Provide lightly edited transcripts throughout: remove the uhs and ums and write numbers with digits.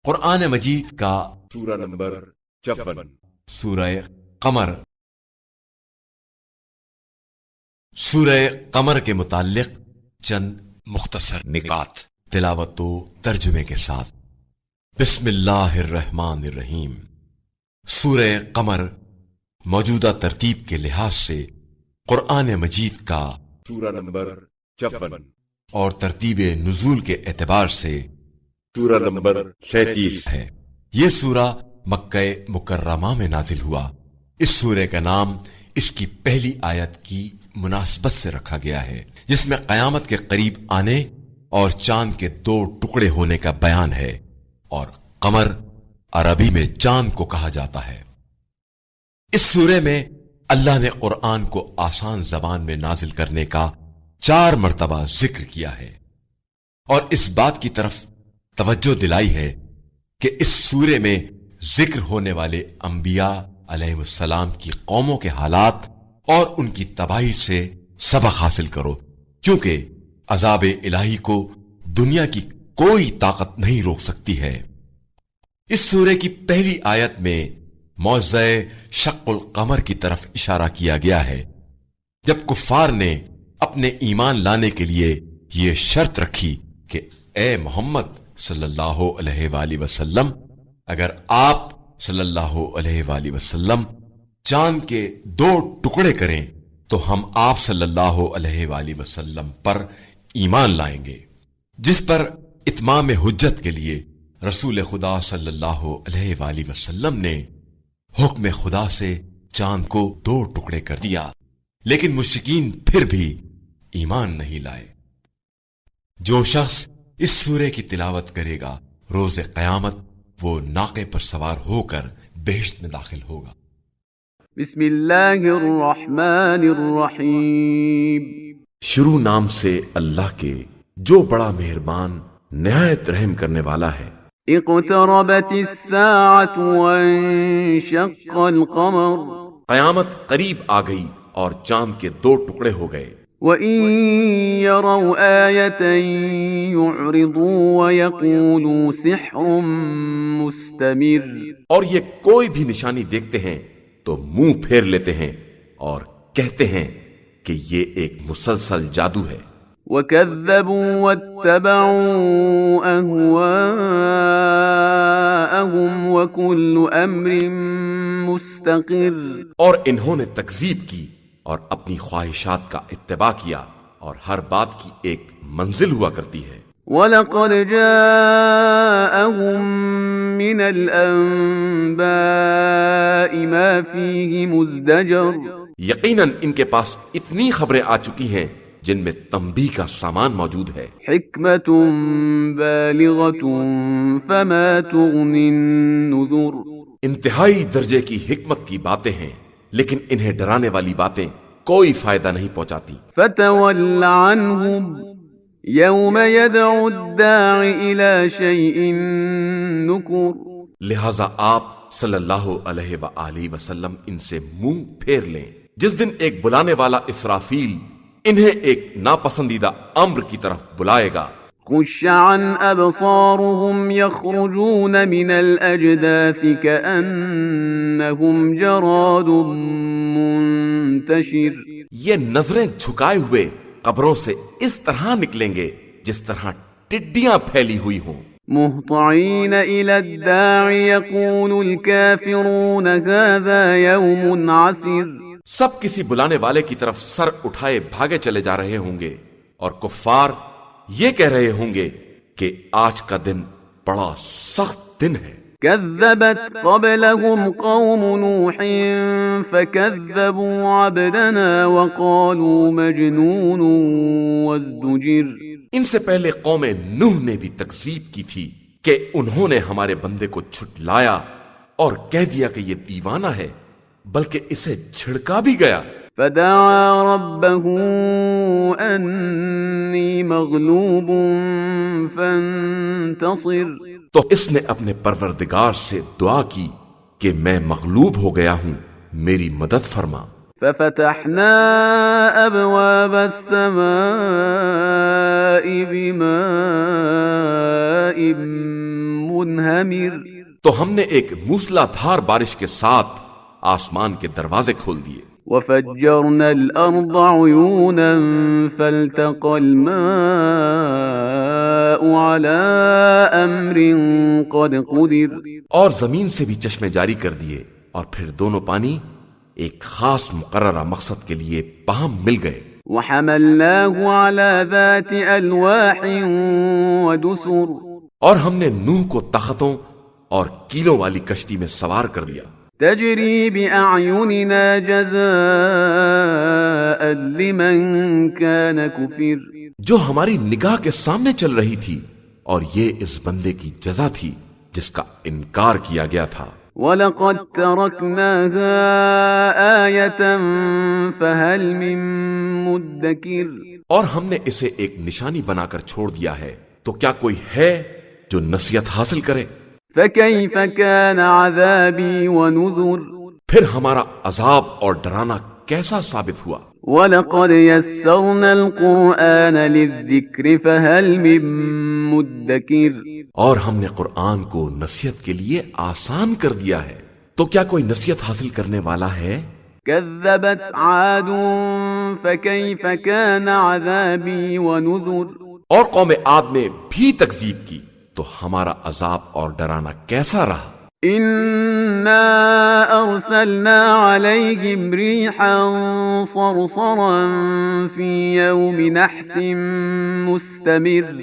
قرآن مجید کا سورہ نمبر 54 سورہ قمر سورہ قمر کے متعلق چند مختصر نکات تلاوت و ترجمے کے ساتھ۔ بسم اللہ الرحمن الرحیم۔ سورہ قمر موجودہ ترتیب کے لحاظ سے قرآن مجید کا سورہ نمبر 54 اور ترتیب نزول کے اعتبار سے سورہ نمبر 37 ہے۔ یہ سورہ مکہ مکرمہ میں نازل ہوا۔ اس سورہ کا نام اس کی پہلی آیت کی مناسبت سے رکھا گیا ہے، جس میں قیامت کے قریب آنے اور چاند کے 2 ٹکڑے ہونے کا بیان ہے، اور قمر عربی میں چاند کو کہا جاتا ہے۔ اس سورہ میں اللہ نے قرآن کو آسان زبان میں نازل کرنے کا 4 مرتبہ ذکر کیا ہے، اور اس بات کی طرف توجہ دلائی ہے کہ اس سورے میں ذکر ہونے والے انبیاء علیہ السلام کی قوموں کے حالات اور ان کی تباہی سے سبق حاصل کرو، کیونکہ عذاب الہی کو دنیا کی کوئی طاقت نہیں روک سکتی ہے۔ اس سورے کی پہلی آیت میں موضع شق القمر کی طرف اشارہ کیا گیا ہے، جب کفار نے اپنے ایمان لانے کے لیے یہ شرط رکھی کہ اے محمد صلی اللہ علیہ وآلہ وسلم، اگر آپ صلی اللہ علیہ وآلہ وسلم چاند کے 2 ٹکڑے کریں تو ہم آپ صلی اللہ علیہ وآلہ وسلم پر ایمان لائیں گے، جس پر اتمام حجت کے لیے رسول خدا صلی اللہ علیہ وآلہ وسلم نے حکم خدا سے چاند کو 2 ٹکڑے کر دیا، لیکن مشرکین پھر بھی ایمان نہیں لائے۔ جو شخص اس سورے کی تلاوت کرے گا، روز قیامت وہ ناقے پر سوار ہو کر بہشت میں داخل ہوگا۔ بسم اللہ الرحمن الرحیم۔ شروع نام سے اللہ کے جو بڑا مہربان نہایت رحم کرنے والا ہے۔ اقتربت الساعة وانشق القمر قیامت قریب آ گئی اور چاند کے 2 ٹکڑے ہو گئے۔ وَإِن يَرَوْا آيَةً يُعْرِضُوا وَيَقُولُوا سِحْرٌ مُسْتَمِرٌ۔ اور یہ کوئی بھی نشانی دیکھتے ہیں تو منہ پھیر لیتے ہیں اور کہتے ہیں کہ یہ ایک مسلسل جادو ہے۔ وَكَذَّبُوا وَاتَّبَعُوا أَهْوَاءَهُمْ وَكُلُّ أَمْرٍ مُسْتَقِرٌ۔ اور انہوں نے تکذیب کی اور اپنی خواہشات کا اتباع کیا، اور ہر بات کی ایک منزل ہوا کرتی ہے۔ وَلَقَدْ جَاءَهُم مِّنَ الْأَنبَاءِ مَا فِيهِ مُزْدَجَرٌ۔ یقیناً ان کے پاس اتنی خبریں آ چکی ہیں جن میں تنبیہ کا سامان موجود ہے۔ حِكْمَةٌ بَالِغَةٌ فَمَا تُغْنِ النُّذُرُ۔ انتہائی درجے کی حکمت کی باتیں ہیں، لیکن انہیں ڈرانے والی باتیں کوئی فائدہ نہیں پہنچاتی۔ فَتَوَلَّ عَنْهُمْ يَوْمَ يَدْعُ الدَّاعِ إِلَى شَيْءٍ نُكُرٍ۔ لہذا آپ صلی اللہ علیہ وآلہ وسلم ان سے منہ پھیر لیں جس دن ایک بلانے والا اسرافیل انہیں ایک ناپسندیدہ امر کی طرف بلائے گا۔ خُشَّ عَنْ أَبْصَارُهُمْ يَخْرُجُونَ مِنَ الْأَجْدَاثِ كَأَنَّهُمْ جَرَادٌ مُنْتَشِرٌ۔ یہ نظریں جھکائے ہوئے قبروں سے اس طرح نکلیں گے جس طرح ٹڈیاں پھیلی ہوئی ہوں۔ مُهْطِعِينَ إِلَى الدَّاعِ يَقُولُ الْكَافِرُونَ هَذَا يَوْمٌ عَسِرٌ۔ سب کسی بلانے والے کی طرف سر اٹھائے بھاگے چلے جا رہے ہوں گے، اور کفار یہ کہہ رہے ہوں گے کہ آج کا دن بڑا سخت دن ہے۔ كذبت قبلهم قوم نوح فكذبوا عبدنا وقالوا مجنون وازدجر۔ ان سے پہلے قوم نوح نے بھی تکذیب کی تھی کہ انہوں نے ہمارے بندے کو جھٹلایا اور کہہ دیا کہ یہ دیوانہ ہے، بلکہ اسے جھڑکا بھی گیا۔ فدعا ربه انی مغلوب فانتصر۔ تو اس نے اپنے پروردگار سے دعا کی کہ میں مغلوب ہو گیا ہوں، میری مدد فرما۔ ففتحنا ابواب السماء بماء منهمر تو ہم نے ایک موسلا دھار بارش کے ساتھ آسمان کے دروازے کھول دیے، وفجرنا الأرض عيونا فالتقى الماء على أمر قد قدر اور زمین سے بھی چشمے جاری کر دیے، اور پھر دونوں پانی ایک خاص مقررہ مقصد کے لیے باہم مل گئے۔ وحملناه على ذات ألواح ودسر اور ہم نے نوح کو تختوں اور کیلوں والی کشتی میں سوار کر دیا، تجري بأعيننا جزاء لمن كان كفر جو ہماری نگاہ کے سامنے چل رہی تھی، اور یہ اس بندے کی جزا تھی جس کا انکار کیا گیا تھا۔ وَلَقَدْ تَرَكْنَاهَا آيَةً فَهَلْ مِن مُدَّكِرٍ اور ہم نے اسے ایک نشانی بنا کر چھوڑ دیا ہے، تو کیا کوئی ہے جو نصیحت حاصل کرے؟ فَكَيْفَ كَانَ عَذَابِي وَنُذُرِ پھر ہمارا عذاب اور ڈرانا کیسا ثابت ہوا؟ وَلَقَدْ يَسَّرْنَا الْقُرْآنَ لِلذِّكْرِ فَهَلْ مِن مُدَّكِرٍ اور ہم نے قرآن کو نصیحت کے لیے آسان کر دیا ہے، تو کیا کوئی نصیحت حاصل کرنے والا ہے؟ كَذَّبَتْ عَادٌ فَكَيْفَ كَانَ عَذَابِي وَنُذُرِ اور قوم عاد نے بھی تکذیب کی، تو ہمارا عذاب اور ڈرانا کیسا رہا؟ إِنَّا أَرْسَلْنَا عَلَيْهِمْ رِيحًا صَرْصَرًا فِي يَوْمِ نَحْسٍ مُسْتَمِرٍ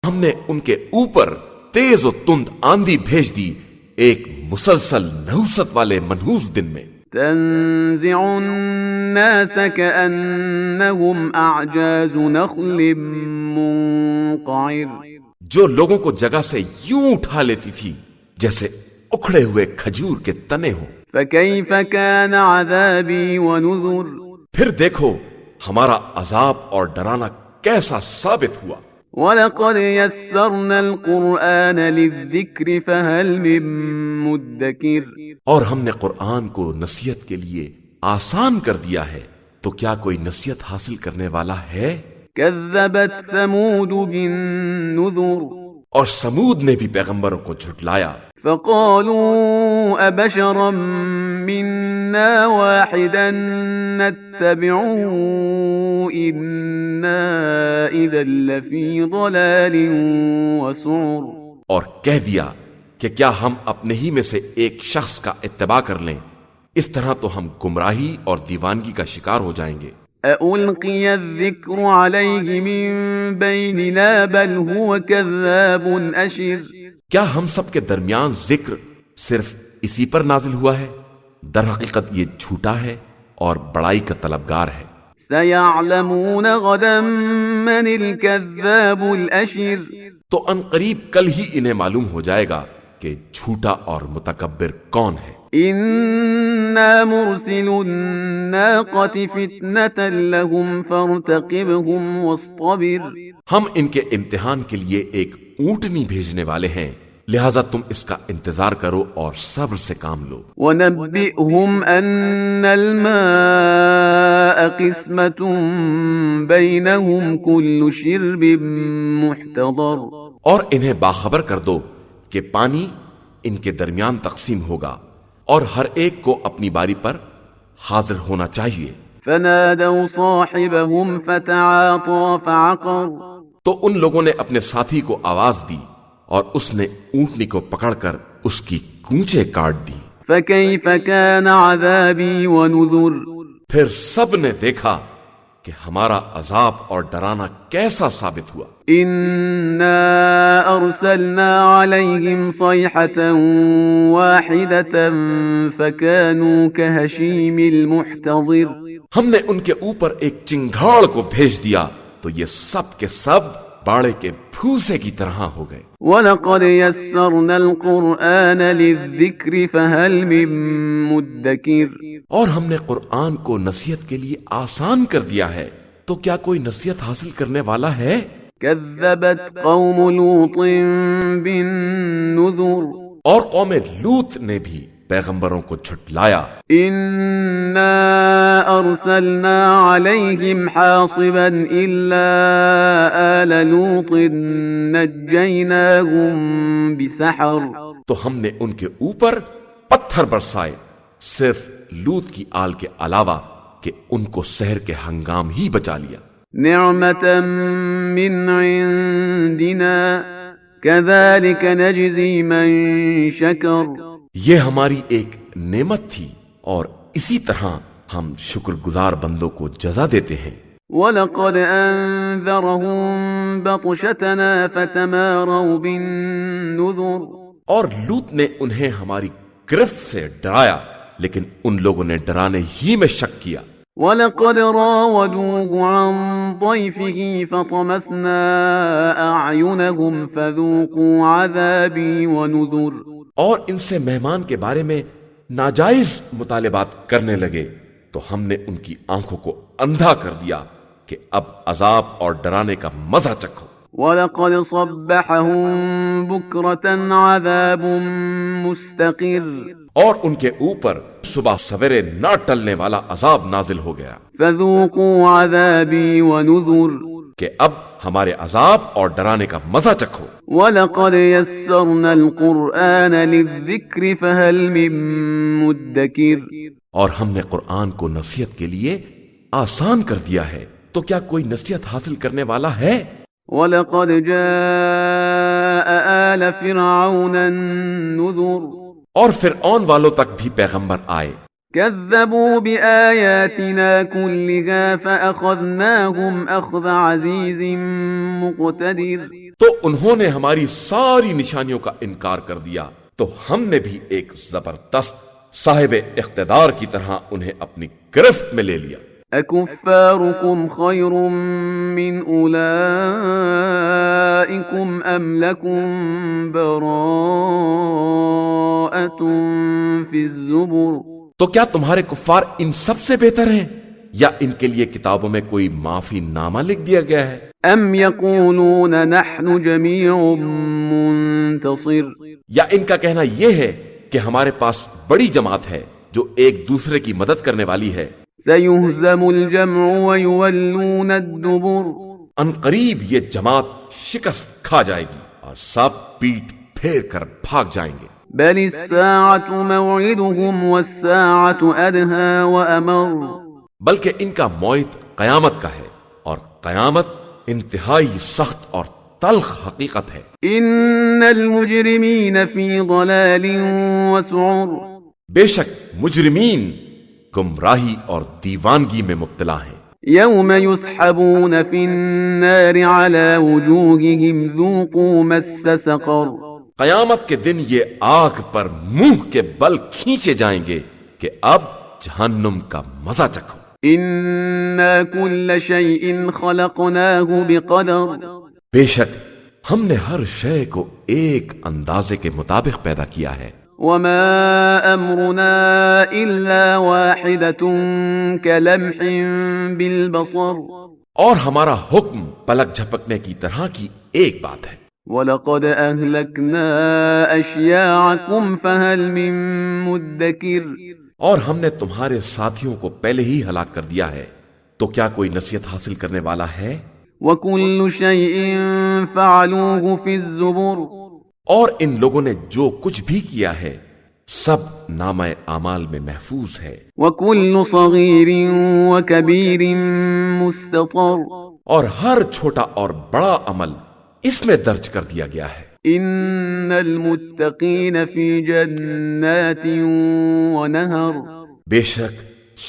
ہم نے ان کے اوپر تیز و تند آندھی بھیج دی ایک مسلسل نحوست والے منحوس دن میں، تنزع الناس كأنهم أعجاز نخل منقعر جو لوگوں کو جگہ سے یوں اٹھا لیتی تھی جیسے اکھڑے ہوئے کھجور کے تنے ہوں۔ فكيف كان عذابي ونذر پھر دیکھو ہمارا عذاب اور ڈرانا کیسا ثابت ہوا۔ وَلَقَدْ يَسَّرْنَا الْقُرْآنَ لِلذِّكْرِ فَهَلْ مِن مُدَّكِرٍ اور ہم نے قرآن کو نصیحت کے لیے آسان کر دیا ہے، تو کیا کوئی نصیحت حاصل کرنے والا ہے؟ كذبت ثمود بالنذر اور سمود نے بھی پیغمبروں کو جھٹلایا، فقالوا أبشرا منا واحدا نتبعه إنا إذا لفي ضلال وسعر اور کہہ دیا کہ کیا ہم اپنے ہی میں سے ایک شخص کا اتباع کر لیں، اس طرح تو ہم گمراہی اور دیوانگی کا شکار ہو جائیں گے۔ أَأُلْقِيَ الذِّكْرُ عَلَيْهِ مِن بَيْنِنَا بَلْ هُوَ كَذَّابٌ أَشِرٌ کیا ہم سب کے درمیان ذکر صرف اسی پر نازل ہوا ہے؟ در حقیقت یہ جھوٹا ہے اور بڑائی کا طلبگار ہے۔ سَيَعْلَمُونَ غَدًا مَّنِ الْكَذَّابُ الْأَشِرُ تو ان قریب کل ہی انہیں معلوم ہو جائے گا کہ جھوٹا اور متکبر کون ہے۔ إِنَّا مُرْسِلُ النَّاقَةِ فِتْنَةً لَهُمْ فَارْتَقِبْهُمْ وَاصْطَبِرْ ہم ان کے امتحان کے لیے ایک اونٹنی بھیجنے والے ہیں، لہذا تم اس کا انتظار کرو اور صبر سے کام لو۔ وَنَبِّئْهُمْ أَنَّ الْمَاءَ قِسْمَةٌ بَيْنَهُمْ كُلُّ شِرْبٍ مُحْتَضَرٌ اور انہیں باخبر کر دو کہ پانی ان کے درمیان تقسیم ہوگا اور ہر ایک کو اپنی باری پر حاضر ہونا چاہیے۔ فَنَادَوْا صَاحِبَهُمْ فَتَعَاطَى فَعَقَرَ تو ان لوگوں نے اپنے ساتھی کو آواز دی اور اس نے اونٹنی کو پکڑ کر اس کی کونچیں کاٹ دی۔ فَكَيْفَ كَانَ عَذَابِي وَنُذُرِ پھر سب نے دیکھا کہ ہمارا عذاب اور ڈرانا کیسا ثابت ہوا۔ إِنَّا أَرْسَلْنَا عَلَيْهِمْ صَيْحَةً وَاحِدَةً فَكَانُوا كَهَشِيمِ الْمُحْتَظِرِ ہم نے ان کے اوپر ایک چنگھاڑ کو بھیج دیا تو یہ سب کے سب باڑے کے پھوسے کی طرح ہو گئے۔ وَلَقَدْ يَسَّرْنَا الْقُرْآنَ لِلذِّكْرِ فَهَلْ مِن مُدَّكِرٍ اور ہم نے قرآن کو نصیحت کے لیے آسان کر دیا ہے، تو کیا کوئی نصیحت حاصل کرنے والا ہے؟ كَذَّبَتْ قَوْمُ لُوطٍ بِالنُّذُرِ اور قوم لوط نے بھی پیغمبروں کو جھٹلایا۔ إنا أرسلنا عليهم حاصبا إلا آل لوط نجيناهم بسحر، تو ہم نے ان کے اوپر پتھر برسائے صرف لوط کی آل کے علاوہ کہ ان کو سحر کے ہنگام ہی بچا لیا۔ نعمة من عندنا كذلك نجزي من شكر، یہ ہماری ایک نعمت تھی اور اسی طرح ہم شکر گزار بندوں کو جزا دیتے ہیں۔ وَلَقَدْ أَنذَرَهُم بَطْشَتَنَا فَتَمَارَوْا بِالنُّذُرِ، اور لوط نے انہیں ہماری گرفت سے ڈرایا لیکن ان لوگوں نے ڈرانے ہی میں شک کیا۔ وَلَقَدْ رَاوَدُوهُ عَن ضَيْفِهِ فَطَمَسْنَا أَعْيُنَهُمْ فَذُوقُوا عَذَابِي وَنُذُرِ، اور ان سے مہمان کے بارے میں ناجائز مطالبات کرنے لگے تو ہم نے ان کی آنکھوں کو اندھا کر دیا کہ اب عذاب اور ڈرانے کا مزہ چکھو۔ وَلَقَدْ صَبَّحَهُم بُكْرَةً عَذَابٌ مُسْتَقِرٌ، اور ان کے اوپر صبح سویرے نہ ٹلنے والا عذاب نازل ہو گیا فَذُوقُوا عَذَابِي وَنُذُرِ، کہ اب ہمارے عذاب اور ڈرانے کا مزہ چکھو۔ وَلَقَدْ يَسَّرْنَا الْقُرْآنَ لِلذِّكْرِ فَهَلْ مِن مُدَّكِرٍ، اور ہم نے قرآن کو نصیحت کے لیے آسان کر دیا ہے تو کیا کوئی نصیحت حاصل کرنے والا ہے؟ وَلَقَدْ جَاءَ آلَ فِرْعَوْنَ النُّذُرُ، اور فرعون والوں تک بھی پیغمبر آئے، كَذَّبُوا بِآيَاتِنَا كُلِّهَا فَأَخَذْنَاهُمْ أَخْذَ عَزِيزٍ مُقْتَدِرٍ، تو انہوں نے ہماری ساری نشانیوں کا انکار کر دیا تو ہم نے بھی ایک زبردست صاحب اقتدار کی طرح انہیں اپنی گرفت میں لے لیا۔ أَكُفَّارُكُمْ خَيْرٌ مِّنْ أُولَئِكُمْ أَمْ لَكُمْ بَرَاءَةٌ فِي الزُّبُرِ، تو کیا تمہارے کفار ان سب سے بہتر ہیں یا ان کے لیے کتابوں میں کوئی معافی نامہ لکھ دیا گیا ہے؟ أَمْ يَقُولُونَ نَحْنُ جَمِيعٌ مُّنتَصِرٌ، یا ان کا کہنا یہ ہے کہ ہمارے پاس بڑی جماعت ہے جو ایک دوسرے کی مدد کرنے والی ہے۔ سَيُهْزَمُ الْجَمْعُ وَيُوَلُّونَ الدُّبُرَ، ان قریب یہ جماعت شکست کھا جائے گی اور سب پیٹ پھیر کر بھاگ جائیں گے۔ بَلِ السَّاعَةُ مَوْعِدُهُمْ وَالسَّاعَةُ أَدْهَىٰ وَأَمَرُّ، بلکہ ان کا موعد قیامت کا ہے اور قیامت انتہائی سخت اور تلخ حقیقت ہے۔ إِنَّ الْمُجْرِمِينَ فِي ضَلَالٍ وَسُعُرٍ، بے شک مجرمین گمراہی اور دیوانگی میں مبتلا ہیں۔ يَوْمَ يُسْحَبُونَ فِي النَّارِ عَلَى وُجُوهِهِمْ ذُوقُوا مَسَّ سَقَرَ، قیامت کے دن یہ آگ پر منہ کے بل کھینچے جائیں گے کہ اب جہنم کا مزہ چکھو۔ إِنَّا كُلَّ شَيْءٍ خَلَقْنَاهُ بِقَدَرٍ، بے شک ہم نے ہر شے کو ایک اندازے کے مطابق پیدا کیا ہے۔ وَمَا أَمْرُنَا إِلَّا وَاحِدَةٌ كَلَمْحٍ بِالْبَصَرِ، اور ہمارا حکم پلک جھپکنے کی طرح کی ایک بات ہے۔ وَلَقَدْ أَهْلَكْنَا أَشْيَاعَكُمْ فَهَلْ مِن مُدَّكِرٍ، اور ہم نے تمہارے ساتھیوں کو پہلے ہی ہلاک کر دیا ہے تو کیا کوئی نصیحت حاصل کرنے والا ہے؟ وَكُلُّ شَيْءٍ فَعَلُوهُ فِي الزُّبُرِ، اور ان لوگوں نے جو کچھ بھی کیا ہے سب نامہ اعمال میں محفوظ ہے۔ وَكُلُّ صَغِيرٍ وَكَبِيرٍ مُسْتَطَرٌ، اور ہر چھوٹا اور بڑا عمل اس میں درج کر دیا گیا ہے۔ إِنَّ الْمُتَّقِينَ فِي جَنَّاتٍ وَنَهَرٍ، بے شک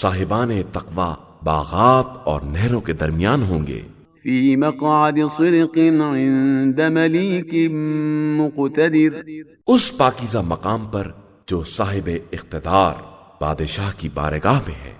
صاحبان تقوی باغات اور نہروں کے درمیان ہوں گے۔ فِي مَقْعَدِ صِدْقٍ عِندَ مَلِيكٍ مُقْتَدِرٍ، اس پاکیزہ مقام پر جو صاحب اقتدار بادشاہ کی بارگاہ میں ہے۔